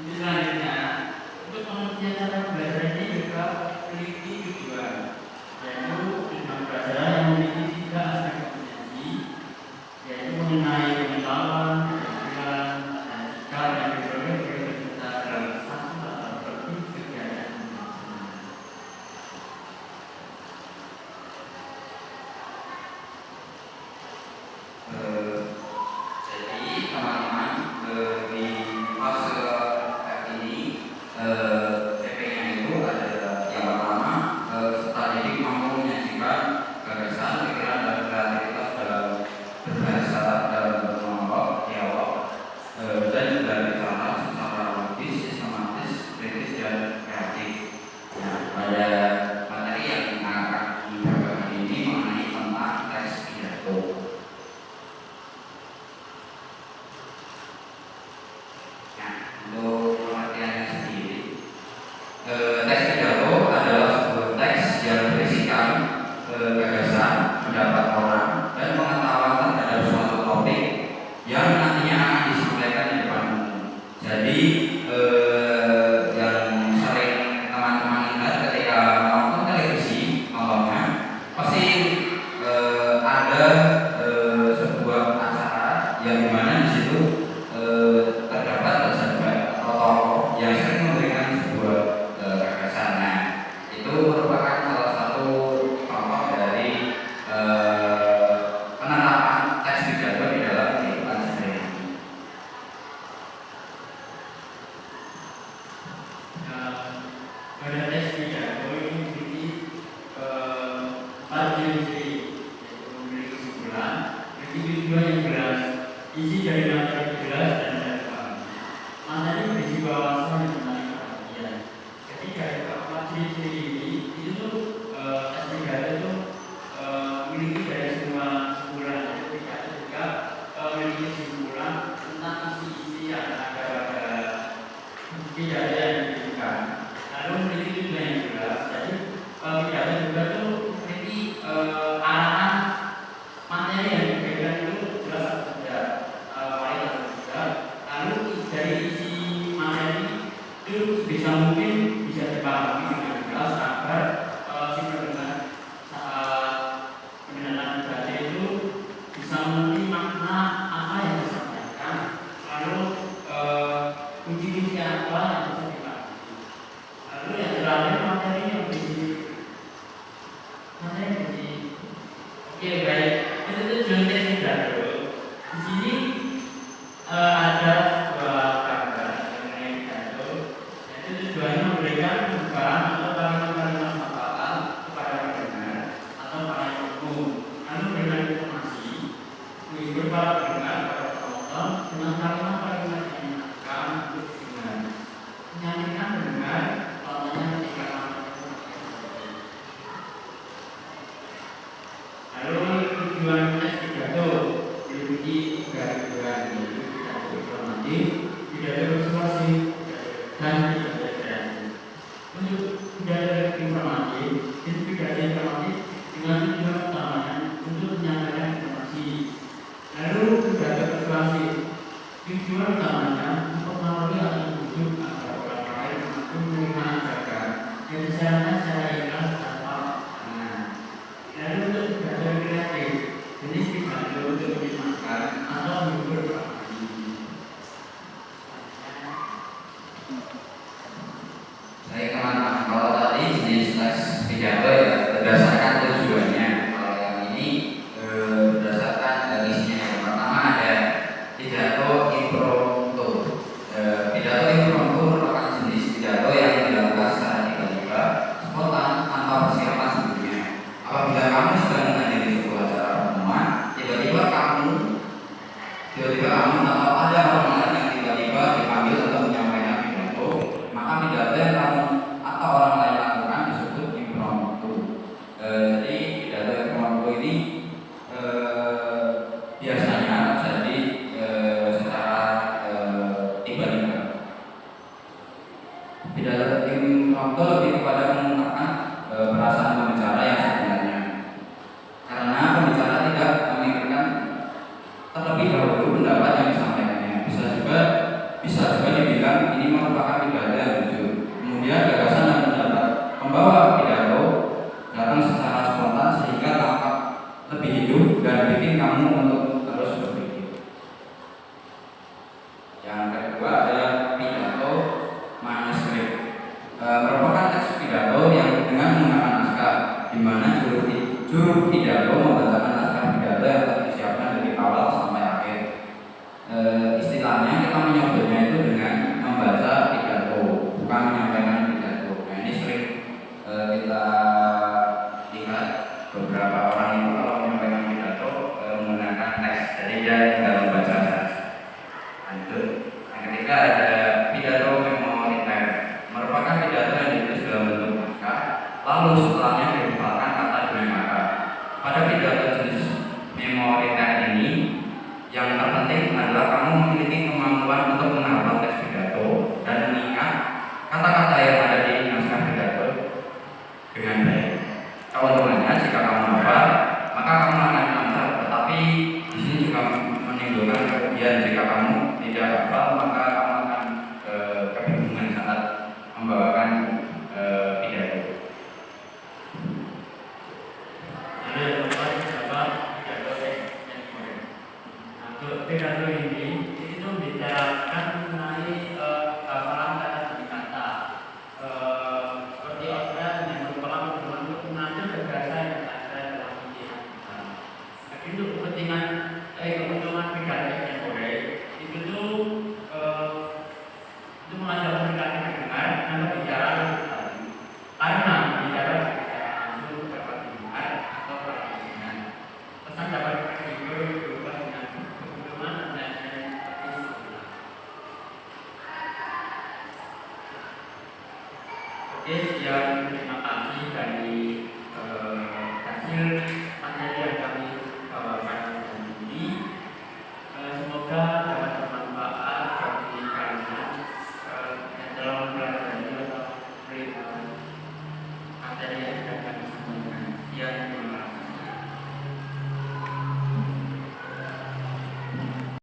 Untuk selanjutnya, untuk pengertian cara belajar ini juga memiliki tujuan, yaitu tujuan belajar yang memiliki tiga aspek kompetensi, yaitu mengenai pengetahuan, keterampilan, dan sikap yang diperoleh oleh peserta dalam satu atau lebih kegiatan. Jadi teman-teman di fase F ini TP-nya itu ada yang pertama peserta didik mampu menyajikan gagasan, pikiran, dan kreativitas dalam berbahasa dalam berkelompok, dialog, dan juga bicara secara logis, sistematis, kritis, dan kreatif. Nah, pada materi yang akan dibagikan ini mengenai tentang teks pidato. Untuk pengertiannya sendiri, teks pidato adalah sebuah teks yang berisikan gagasan, pendapat orang, dan pengetahuan terhadap suatu topik yang nantinya akan disampaikan di depan umum. Jadi yang sering teman-teman lihat ketika menonton televisi, contohnya pasti ada sebuah acara yang dimana di situ terdapat pejabat atau tokoh yang sering memberikan sebuah gagasan. Nah, itu merupakan salah satu contoh dari penerapan teks pidato di dalam kehidupan sehari-hari. Pada teks pidato ini memiliki empat ciri-ciri, yaitu memiliki kesimpulan, memiliki tujuan yang jelas, isi dari materi jelas, dan mudah dipahami. Materi berisi wawasan yang menarik perhatian. Ketika keempat ciri-ciri ini, itu tuh teks pidato itu memiliki dari semua kesimpulan. Jadi pidato juga memiliki kesimpulan tentang isi-isi yang ada pada pidato yang diberikan. Lalu memiliki tujuan yang jelas. Jadi pidato juga tuh memiliki arahan materi yang diberikan itu jelas atau tidak, baik atau tidak. Lalu dari isi materi itu bisa mungkin bisa dipahami dengan jelas agar si pendengar saat mendengarkan pidato itu bisa mengerti makna apa yang disampaikan. Lalu kunci-kunci apa yang bisa dipahami. Lalu yang terakhir materi yang berisi. Oke, baik. Itu tujuan teks pidato. Di sini ada sebuah gambar mengenai pidato. Yaitu tujuannya memberikan perubahan atau kalimat-kalimat hafalan kepada pendengar atau para umum. Lalu memberikan informasi, menghibur para pendengar, para penonton dengan kalimat-kalimat yang menyenangkan untuk didengar, menyampaikan pendengar contohnya ketika lalu tujuan teks pidato memiliki tiga tujuan, yaitu pidato informatif, pidato persuasif, dan pidato kreatif. Untuk pidato informatif, itu pidato informatif dengan tujuan utamanya untuk menyampaikan informasi. Lalu pidato persuasif, tujuan utamanya untuk mempengaruhi atau membujuk agar orang lain mampu menerima ajakan yang disarankan secara ikhlas tanpa tekanan. Lalu untuk pidato kreatif, jenis pidato untuk menyenangkan atau menghibur orang lain. Baik teman-teman, kalau tadi jenis teks pidato ya berdasarkan tujuannya. Kalau yang ini berdasarkan isinya. Yang pertama ada pidato impromptu. Pidato impromptu merupakan jenis pidato yang dilakukan secara tiba-tiba, spontan, tanpa persiapan sebelumnya. Apabila kamu sedang menghadiri sebuah acara pertemuan, tiba-tiba kamu atau ada orang lain yang tiba-tiba dipanggil untuk menyampaikan pidato, maka pidato yang kamu atau orang lain lakukan disebut impromptu. Jadi pidato impromptu ini biasanya terjadi secara tiba-tiba. Pidato impromptu lebih kepada mengungkapkan perasaan pembicara yang sebenarnya, karena pembicara tidak memikirkan terlebih dahulu pendapat yang disampaikannya. Bisa juga dibilang bilang ini merupakan pidato yang jujur. Kemudian gagasan dan pendapat pembawa pidato datang secara spontan sehingga tampak lebih hidup dan bikin kamu untuk terus berpikir. Yang kedua ada pidato manuskrip. Merupakan teks pidato yang dengan menggunakan naskah, di mana juru pidato membacakan naskah pidato yang telah disiapkan dari awal sampai akhir. Istilahnya kita menyebutnya itu dengan membaca pidato, bukan menyampaikan pidato. Nah, ini sering kita lihat beberapa orang itu kalau menyampaikan pidato menggunakan teks, jadi dia tinggal membaca saja. Lanjut. Yang ketiga ada pidato memoriter. Merupakan pidato yang ditulis dalam bentuk naskah, lalu setelahnya dirifalkan kata demi kata. Pada pidato jenis memoriter ini, yang terpenting adalah kamu memiliki kemampuan untuk menghafal teks pidato dan mengingat kata-kata yang ada di naskah pidato dengan baik. Keuntungannya, jika kamu hafal, maka kamu akan lancar. Tetapi di sini juga menimbulkan kerugian. Jika kamu tidak hafal, maka kamu akan kebingungan saat membawakan pidato. Lalu yang keempat adalah pidato memoriter. Untuk pidato ini itu membicarakan mengenai hafalan kata demi kata, seperti organ yang berperan untuk mengatur gagasan yang ada dalam pikiran kita. Tapi untuk kepentingan keuntungan pidato memoriter itu tuh itu mengajak komunikasi pendengar dan berbicara lebih tadi. Karena bicara langsung dapat didengar atau perhatian. Pesan dapat berubah dengan keuntungan dan seperti semula. Oke, sekian terima kasih dari hasil